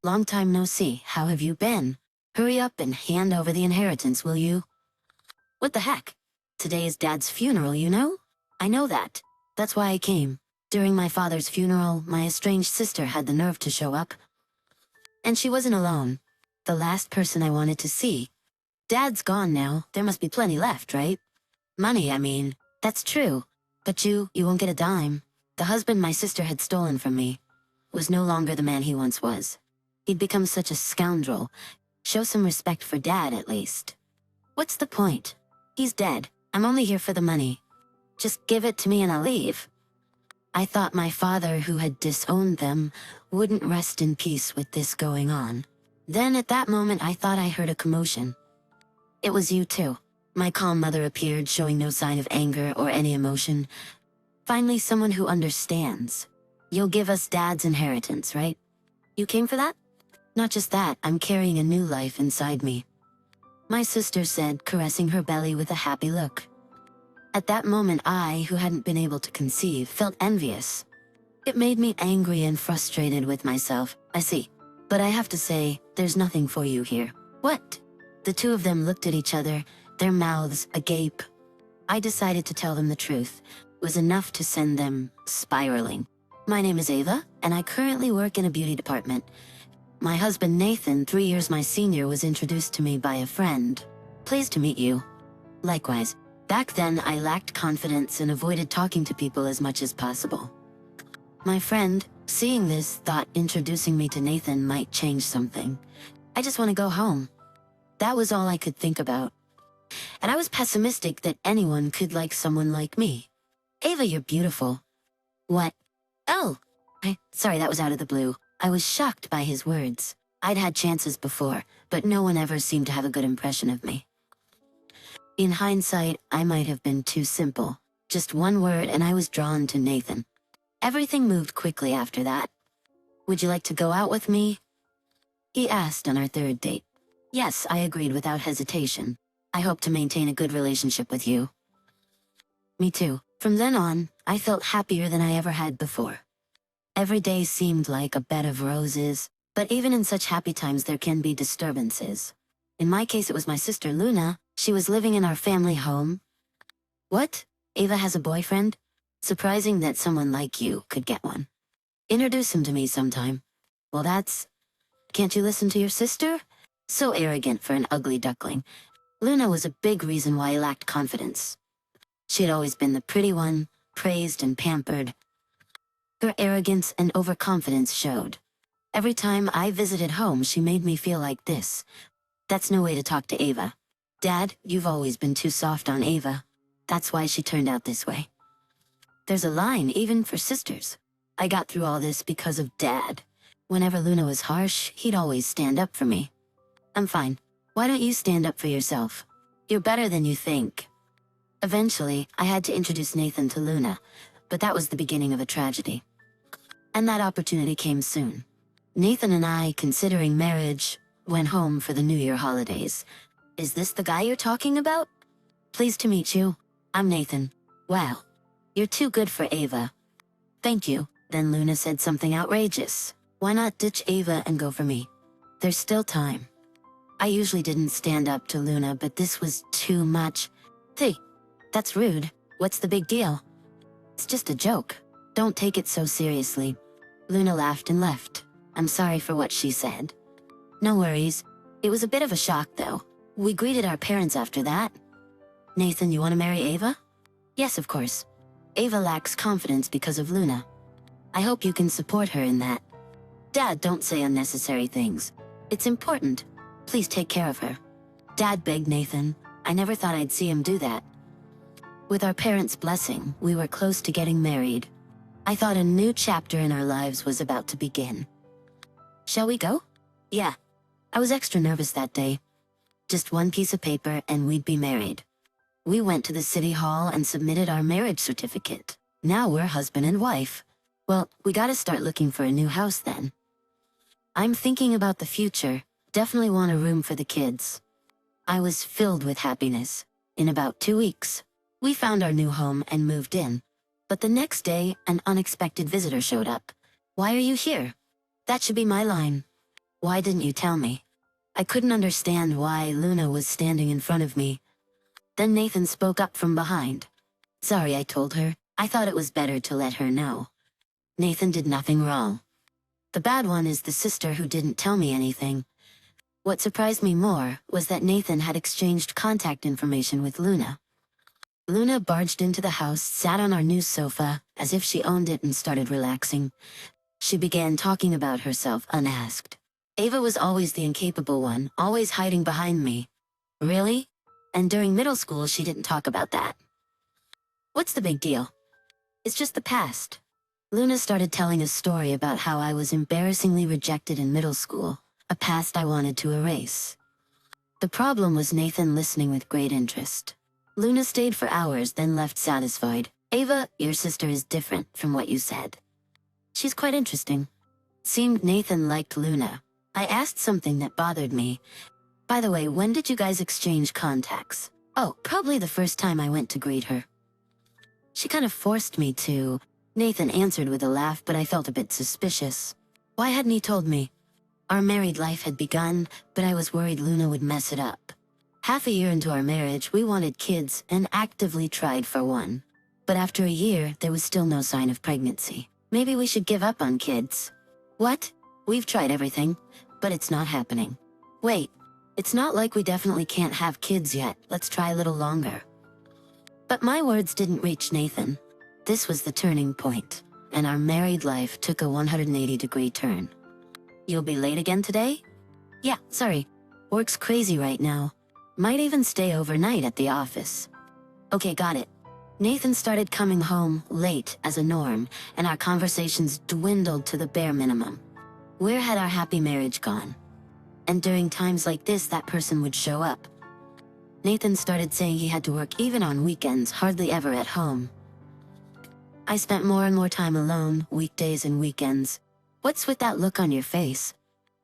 Long time no see, how have you been? Hurry up and hand over the inheritance, will you? What the heck? Today is Dad's funeral, you know? I know that. That's why I came. During my father's funeral, my estranged sister had the nerve to show up. And she wasn't alone. The last person I wanted to see. Dad's gone now, there must be plenty left, right? Money, I mean. That's true. But you won't get a dime. The husband my sister had stolen from me was no longer the man he once was. He'd become such a scoundrel. Show some respect for Dad, at least. What's the point? He's dead. I'm only here for the money. Just give it to me and I'll leave. I thought my father, who had disowned them, wouldn't rest in peace with this going on. Then at that moment I thought I heard a commotion. It was you too. My calm mother appeared, showing no sign of anger or any emotion. Finally, someone who understands. You'll give us Dad's inheritance, right? You came for that? Not just that, I'm carrying a new life inside me. My sister said, caressing her belly with a happy look. At that moment I, who hadn't been able to conceive, felt envious. It made me angry and frustrated with myself. I see. But I have to say, there's nothing for you here. What? The two of them looked at each other, their mouths agape. I decided to tell them the truth. It was enough to send them spiraling. My name is Ava, and I currently work in a beauty department. My husband Nathan, 3 years my senior, was introduced to me by a friend. Pleased to meet you. Likewise. Back then, I lacked confidence and avoided talking to people as much as possible. My friend, seeing this, thought introducing me to Nathan might change something. I just want to go home. That was all I could think about. And I was pessimistic that anyone could like someone like me. Ava, you're beautiful. What? Oh! Sorry, that was out of the blue. I was shocked by his words. I'd had chances before, but no one ever seemed to have a good impression of me. In hindsight, I might have been too simple. Just one word and I was drawn to Nathan. Everything moved quickly after that. Would you like to go out with me? He asked on our third date. Yes, I agreed without hesitation. I hope to maintain a good relationship with you. Me too. From then on, I felt happier than I ever had before. Every day seemed like a bed of roses, but even in such happy times there can be disturbances. In my case, it was my sister Luna. She was living in our family home. What? Ava has a boyfriend? Surprising that someone like you could get one. Introduce him to me sometime. Well, can't you listen to your sister? So arrogant for an ugly duckling. Luna was a big reason why I lacked confidence. She had always been the pretty one, praised and pampered. Her arrogance and overconfidence showed. Every time I visited home, she made me feel like this. That's no way to talk to Ava. Dad, you've always been too soft on Ava. That's why she turned out this way. There's a line, even for sisters. I got through all this because of Dad. Whenever Luna was harsh, he'd always stand up for me. I'm fine. Why don't you stand up for yourself? You're better than you think. Eventually, I had to introduce Nathan to Luna, but that was the beginning of a tragedy. And that opportunity came soon. Nathan and I, considering marriage, went home for the New Year holidays. Is this the guy you're talking about? Pleased to meet you. I'm Nathan. Wow. You're too good for Ava. Thank you. Then Luna said something outrageous. Why not ditch Ava and go for me? There's still time. I usually didn't stand up to Luna, but this was too much. Hey, that's rude. What's the big deal? It's just a joke. Don't take it so seriously. Luna laughed and left. I'm sorry for what she said. No worries. It was a bit of a shock, though. We greeted our parents after that. Nathan, you want to marry Ava? Yes, of course. Ava lacks confidence because of Luna. I hope you can support her in that. Dad, don't say unnecessary things. It's important. Please take care of her. Dad begged Nathan. I never thought I'd see him do that. With our parents' blessing, we were close to getting married. I thought a new chapter in our lives was about to begin. Shall we go? Yeah. I was extra nervous that day. Just one piece of paper and we'd be married. We went to the city hall and submitted our marriage certificate. Now we're husband and wife. Well, we gotta start looking for a new house then. I'm thinking about the future. Definitely want a room for the kids. I was filled with happiness. In about 2 weeks, we found our new home and moved in. But the next day, an unexpected visitor showed up. Why are you here? That should be my line. Why didn't you tell me? I couldn't understand why Luna was standing in front of me. Then Nathan spoke up from behind. Sorry, I told her. I thought it was better to let her know. Nathan did nothing wrong. The bad one is the sister who didn't tell me anything. What surprised me more was that Nathan had exchanged contact information with Luna. Luna barged into the house, sat on our new sofa, as if she owned it, and started relaxing. She began talking about herself unasked. Ava was always the incapable one, always hiding behind me. Really? And during middle school she didn't talk about that. What's the big deal? It's just the past. Luna started telling a story about how I was embarrassingly rejected in middle school, a past I wanted to erase. The problem was Nathan listening with great interest. Luna stayed for hours, then left satisfied. Ava, your sister is different from what you said. She's quite interesting. Seemed Nathan liked Luna. I asked something that bothered me. By the way, when did you guys exchange contacts? Oh, probably the first time I went to greet her. She kind of forced me to. Nathan answered with a laugh, but I felt a bit suspicious. Why hadn't he told me? Our married life had begun, but I was worried Luna would mess it up. Half a year into our marriage, we wanted kids and actively tried for one. But after a year, there was still no sign of pregnancy. Maybe we should give up on kids. What? We've tried everything, but it's not happening. Wait, it's not like we definitely can't have kids yet. Let's try a little longer. But my words didn't reach Nathan. This was the turning point, and our married life took a 180-degree turn. You'll be late again today? Yeah, sorry. Work's crazy right now. Might even stay overnight at the office. Okay, got it. Nathan started coming home late as a norm, and our conversations dwindled to the bare minimum. Where had our happy marriage gone? And during times like this, that person would show up. Nathan started saying he had to work even on weekends, hardly ever at home. I spent more and more time alone, weekdays and weekends. What's with that look on your face?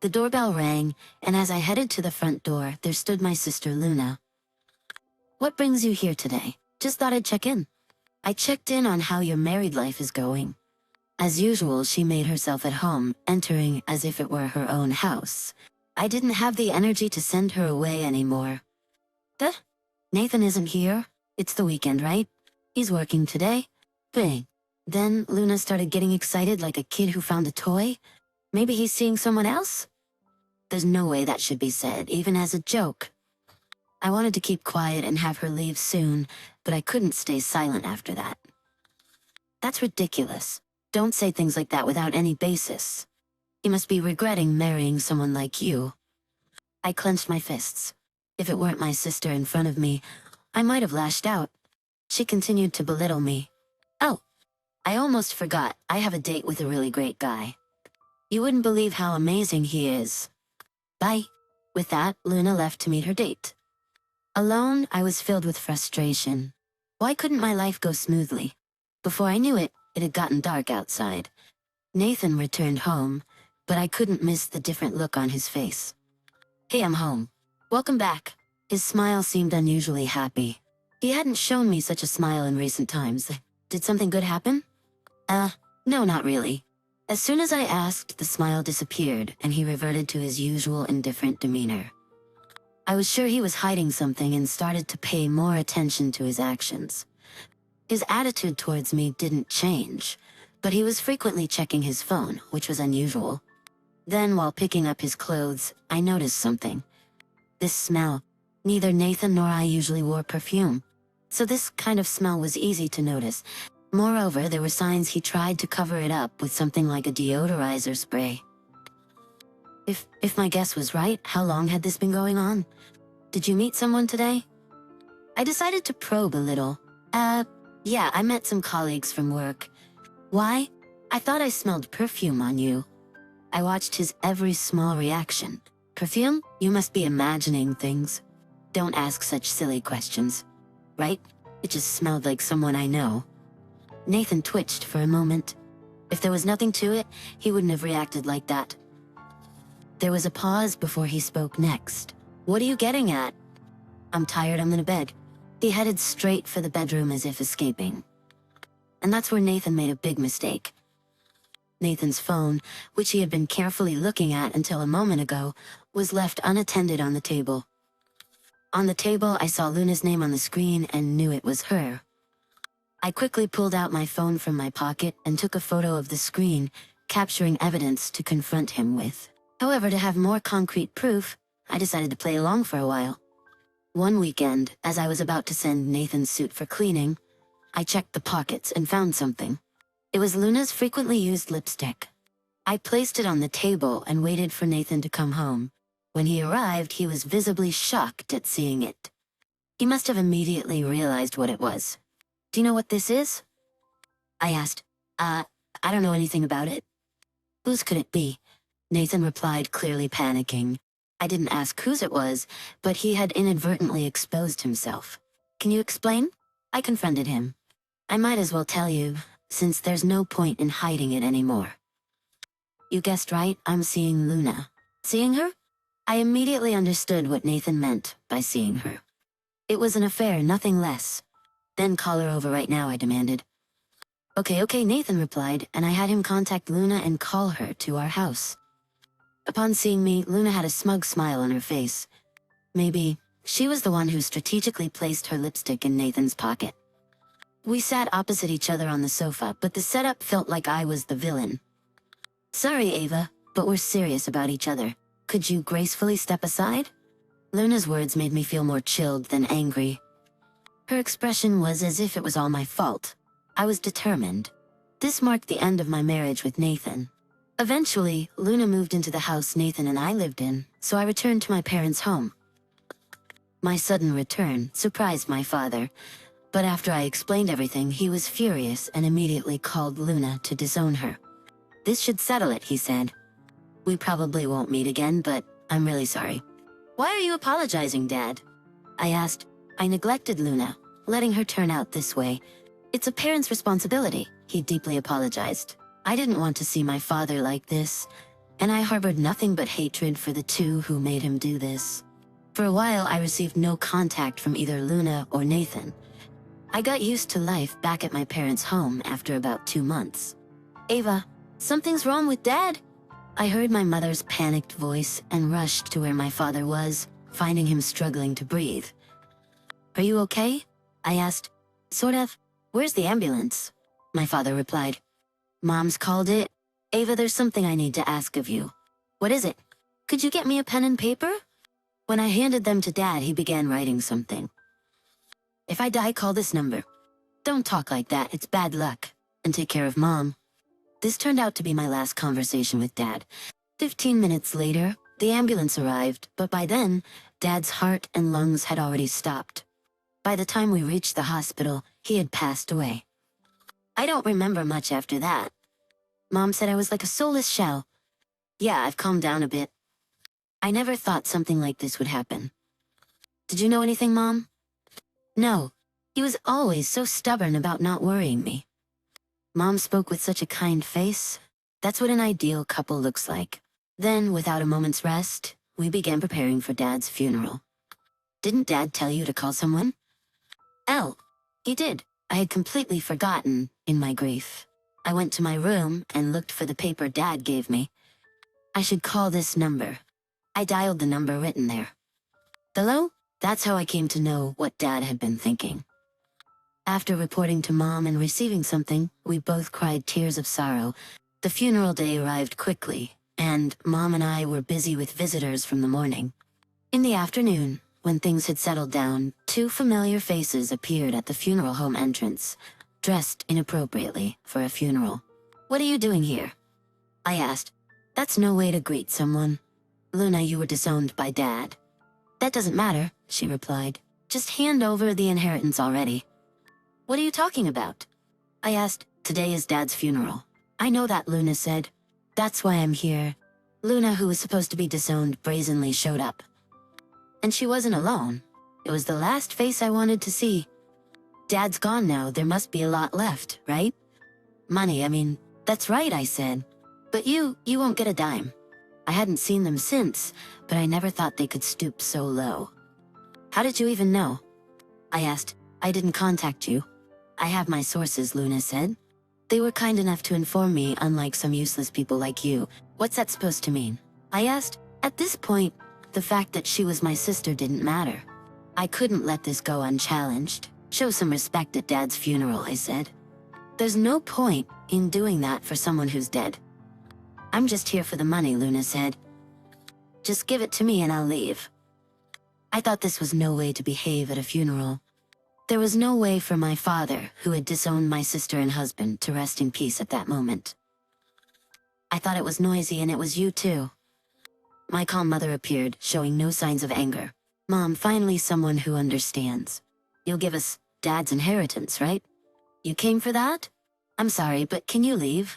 The doorbell rang, and as I headed to the front door, there stood my sister Luna. What brings you here today? Just thought I'd check in. I checked in on how your married life is going. As usual, she made herself at home, entering as if it were her own house. I didn't have the energy to send her away anymore. Nathan isn't here? It's the weekend, right? He's working today? Bang. Then Luna started getting excited like a kid who found a toy. Maybe he's seeing someone else? There's no way that should be said, even as a joke. I wanted to keep quiet and have her leave soon, but I couldn't stay silent after that. That's ridiculous. Don't say things like that without any basis. He must be regretting marrying someone like you. I clenched my fists. If it weren't my sister in front of me, I might have lashed out. She continued to belittle me. Oh, I almost forgot. I have a date with a really great guy. You wouldn't believe how amazing he is. Bye. With that, Luna left to meet her date. Alone, I was filled with frustration. Why couldn't my life go smoothly? Before I knew it, it had gotten dark outside. Nathan returned home, but I couldn't miss the different look on his face. Hey, I'm home. Welcome back. His smile seemed unusually happy. He hadn't shown me such a smile in recent times. Did something good happen? No, not really. As soon as I asked, the smile disappeared, and he reverted to his usual indifferent demeanor. I was sure he was hiding something and started to pay more attention to his actions. His attitude towards me didn't change, but he was frequently checking his phone, which was unusual. Then, while picking up his clothes, I noticed something. This smell. Neither Nathan nor I usually wore perfume, so this kind of smell was easy to notice. Moreover, there were signs he tried to cover it up with something like a deodorizer spray. If my guess was right, how long had this been going on? Did you meet someone today? I decided to probe a little. Yeah, I met some colleagues from work. Why? I thought I smelled perfume on you. I watched his every small reaction. Perfume? You must be imagining things. Don't ask such silly questions. Right? It just smelled like someone I know. Nathan twitched for a moment. If there was nothing to it, he wouldn't have reacted like that. There was a pause before he spoke next. What are you getting at? I'm tired, I'm in bed. He headed straight for the bedroom as if escaping. And that's where Nathan made a big mistake. Nathan's phone, which he had been carefully looking at until a moment ago, was left unattended on the table. On the table, I saw Luna's name on the screen and knew it was her. I quickly pulled out my phone from my pocket and took a photo of the screen, capturing evidence to confront him with. However, to have more concrete proof, I decided to play along for a while. One weekend, as I was about to send Nathan's suit for cleaning, I checked the pockets and found something. It was Luna's frequently used lipstick. I placed it on the table and waited for Nathan to come home. When he arrived, he was visibly shocked at seeing it. He must have immediately realized what it was. "Do you know what this is?" I asked. I don't know anything about it." "Whose could it be?" Nathan replied, clearly panicking. I didn't ask whose it was, but he had inadvertently exposed himself. "Can you explain?" I confronted him. "I might as well tell you, since there's no point in hiding it anymore." "You guessed right, I'm seeing Luna." "Seeing her?" I immediately understood what Nathan meant by seeing her. It was an affair, nothing less. "Then call her over right now," I demanded. Okay, Nathan replied, and I had him contact Luna and call her to our house. Upon seeing me, Luna had a smug smile on her face. Maybe she was the one who strategically placed her lipstick in Nathan's pocket. We sat opposite each other on the sofa, but the setup felt like I was the villain. "Sorry, Ava, but we're serious about each other. Could you gracefully step aside?" Luna's words made me feel more chilled than angry. Her expression was as if it was all my fault. I was determined. This marked the end of my marriage with Nathan. Eventually, Luna moved into the house Nathan and I lived in, so I returned to my parents' home. My sudden return surprised my father, but after I explained everything, he was furious and immediately called Luna to disown her. "This should settle it," he said. "We probably won't meet again, but I'm really sorry." "Why are you apologizing, Dad?" I asked. I neglected Luna, letting her turn out this way. "It's a parent's responsibility," he deeply apologized. I didn't want to see my father like this, and I harbored nothing but hatred for the two who made him do this. For a while, I received no contact from either Luna or Nathan. I got used to life back at my parents' home after about 2 months. "Ava, something's wrong with Dad?" I heard my mother's panicked voice and rushed to where my father was, finding him struggling to breathe. "Are you okay?" I asked. "Sort of. Where's the ambulance?" My father replied. "Mom's called it. Ava, there's something I need to ask of you." "What is it?" "Could you get me a pen and paper?" When I handed them to Dad, he began writing something. "If I die, call this number. Don't talk like that, it's bad luck. And take care of Mom." This turned out to be my last conversation with Dad. 15 minutes later, the ambulance arrived, but by then, Dad's heart and lungs had already stopped. By the time we reached the hospital, he had passed away. I don't remember much after that. Mom said I was like a soulless shell. Yeah, I've calmed down a bit. I never thought something like this would happen. "Did you know anything, Mom?" "No. He was always so stubborn about not worrying me." Mom spoke with such a kind face. That's what an ideal couple looks like. Then, without a moment's rest, we began preparing for Dad's funeral. "Didn't Dad tell you to call someone?" He did. I had completely forgotten in my grief. I went to my room and looked for the paper Dad gave me. I should call this number. I dialed the number written there. "Hello?" That's how I came to know what Dad had been thinking. After reporting to Mom and receiving something, we both cried tears of sorrow. The funeral day arrived quickly, and Mom and I were busy with visitors from the morning. In the afternoon, when things had settled down, 2 familiar faces appeared at the funeral home entrance, dressed inappropriately for a funeral. "What are you doing here?" I asked. "That's no way to greet someone. Luna, you were disowned by Dad." "That doesn't matter," she replied. "Just hand over the inheritance already." "What are you talking about?" I asked. "Today is Dad's funeral." "I know that," Luna said. "That's why I'm here." Luna, who was supposed to be disowned, brazenly showed up. And she wasn't alone. It was the last face I wanted to see. "Dad's gone now, there must be a lot left, right?" "Money, I mean, that's right," I said. "But you won't get a dime." I hadn't seen them since, but I never thought they could stoop so low. "How did you even know?" I asked. "I didn't contact you." "I have my sources," Luna said. They were kind enough to inform me, unlike some useless people like you. What's that supposed to mean? I asked. At this point, the fact that she was my sister didn't matter. I couldn't let this go unchallenged. Show some respect at Dad's funeral, I said. There's no point in doing that for someone who's dead. I'm just here for the money, Luna said. Just give it to me and I'll leave. I thought this was no way to behave at a funeral. There was no way for my father, who had disowned my sister and husband, to rest in peace at that moment. I thought it was noisy, and it was you too. My calm mother appeared, showing no signs of anger. Mom, finally someone who understands. You'll give us Dad's inheritance, right? You came for that? I'm sorry, but can you leave?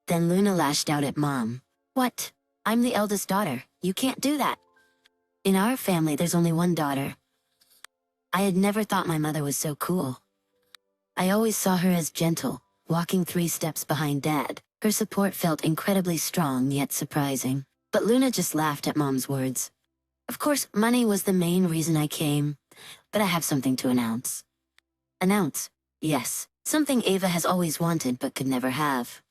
Then Luna lashed out at Mom. What? I'm the eldest daughter. You can't do that. In our family, there's only one daughter. I had never thought my mother was so cool. I always saw her as gentle, walking 3 steps behind Dad. Her support felt incredibly strong yet surprising. But Luna just laughed at Mom's words. Of course, money was the main reason I came, but I have something to announce. Announce? Yes, something Ava has always wanted but could never have.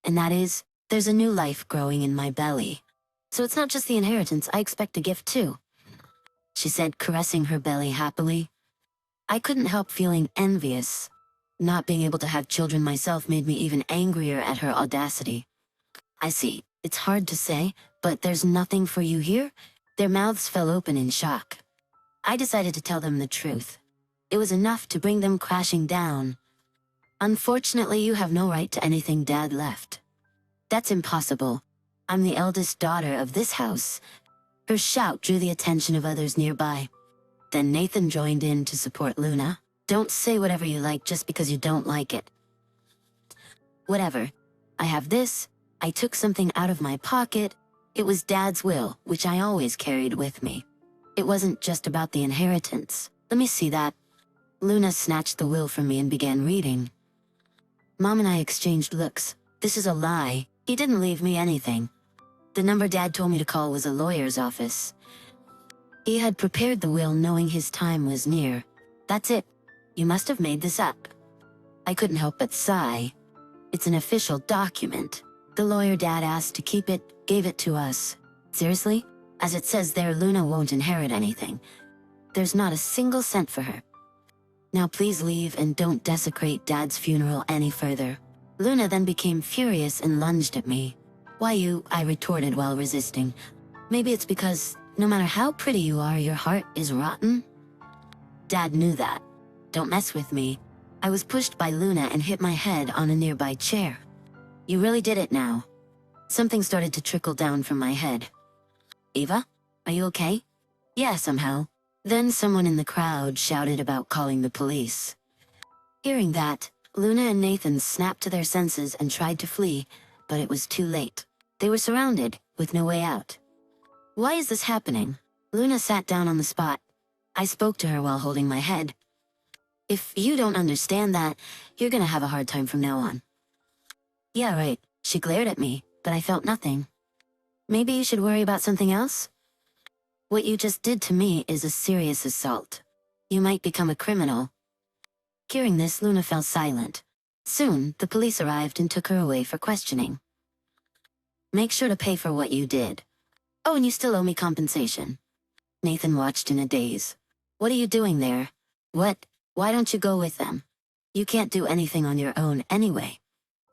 And that is, there's a new life growing in my belly. So it's not just the inheritance, I expect a gift too, she said, caressing her belly happily. I couldn't help feeling envious. Not being able to have children myself made me even angrier at her audacity. I see. It's hard to say, but there's nothing for you here? Their mouths fell open in shock. I decided to tell them the truth. It was enough to bring them crashing down. Unfortunately, you have no right to anything Dad left. That's impossible. I'm the eldest daughter of this house. Her shout drew the attention of others nearby. Then Nathan joined in to support Luna. Don't say whatever you like just because you don't like it. Whatever. I have this. I took something out of my pocket. It was Dad's will, which I always carried with me. It wasn't just about the inheritance. Let me see that. Luna snatched the will from me and began reading. Mom and I exchanged looks. This is a lie. He didn't leave me anything. The number Dad told me to call was a lawyer's office. He had prepared the will knowing his time was near. That's it. You must have made this up. I couldn't help but sigh. It's an official document. The lawyer Dad asked to keep it, gave it to us. Seriously? As it says there, Luna won't inherit anything. There's not a single cent for her. Now please leave and don't desecrate Dad's funeral any further. Luna then became furious and lunged at me. Why you? I retorted while resisting. Maybe it's because no matter how pretty you are, your heart is rotten? Dad knew that. Don't mess with me. I was pushed by Luna and hit my head on a nearby chair. You really did it now. Something started to trickle down from my head. Ava? Are you okay? Yeah, somehow. Then someone in the crowd shouted about calling the police. Hearing that, Luna and Nathan snapped to their senses and tried to flee, but it was too late. They were surrounded, with no way out. Why is this happening? Luna sat down on the spot. I spoke to her while holding my head. If you don't understand that, you're gonna have a hard time from now on. Yeah, right. She glared at me, but I felt nothing. Maybe you should worry about something else? What you just did to me is a serious assault. You might become a criminal. Hearing this, Luna fell silent. Soon, the police arrived and took her away for questioning. Make sure to pay for what you did. Oh, and you still owe me compensation. Nathan watched in a daze. What are you doing there? What? Why don't you go with them? You can't do anything on your own anyway.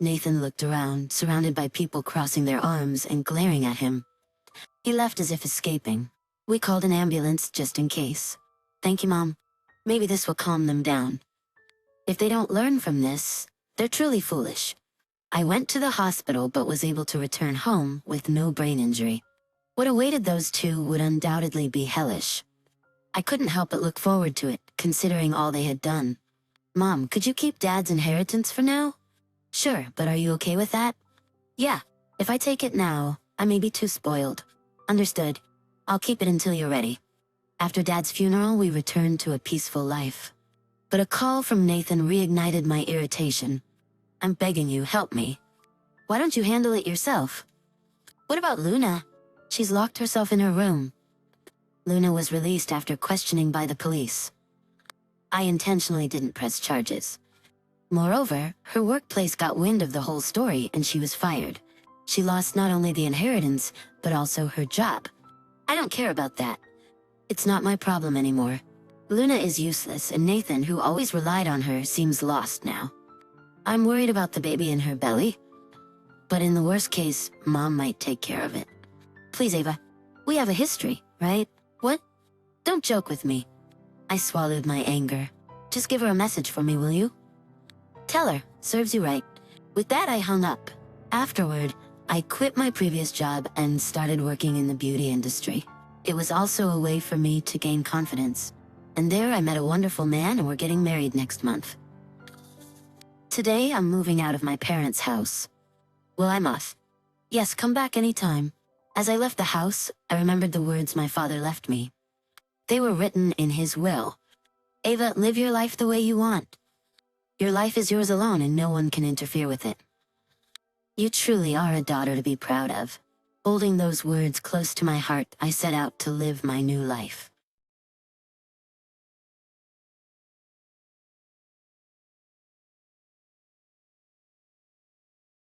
Nathan looked around, surrounded by people crossing their arms and glaring at him. He left as if escaping. We called an ambulance just in case. Thank you, Mom. Maybe this will calm them down. If they don't learn from this, they're truly foolish. I went to the hospital but was able to return home with no brain injury. What awaited those two would undoubtedly be hellish. I couldn't help but look forward to it, considering all they had done. Mom, could you keep Dad's inheritance for now? Sure, but are you okay with that? Yeah, if I take it now, I may be too spoiled. Understood. I'll keep it until you're ready. After Dad's funeral, we returned to a peaceful life. But a call from Nathan reignited my irritation. I'm begging you, help me. Why don't you handle it yourself? What about Luna? She's locked herself in her room. Luna was released after questioning by the police. I intentionally didn't press charges. Moreover, her workplace got wind of the whole story and she was fired. She lost not only the inheritance, but also her job. I don't care about that. It's not my problem anymore. Luna is useless, and Nathan, who always relied on her, seems lost now. I'm worried about the baby in her belly, but in the worst case, Mom might take care of it. Please, Ava. We have a history, right? What? Don't joke with me. I swallowed my anger. Just give her a message for me, will you? Tell her. Serves you right. With that, I hung up. Afterward, I quit my previous job and started working in the beauty industry. It was also a way for me to gain confidence. And there I met a wonderful man and we're getting married next month. Today, I'm moving out of my parents' house. Well, I'm off. Yes, come back anytime. As I left the house, I remembered the words my father left me. They were written in his will. Ava, live your life the way you want. Your life is yours alone and no one can interfere with it. You truly are a daughter to be proud of. Holding those words close to my heart, I set out to live my new life.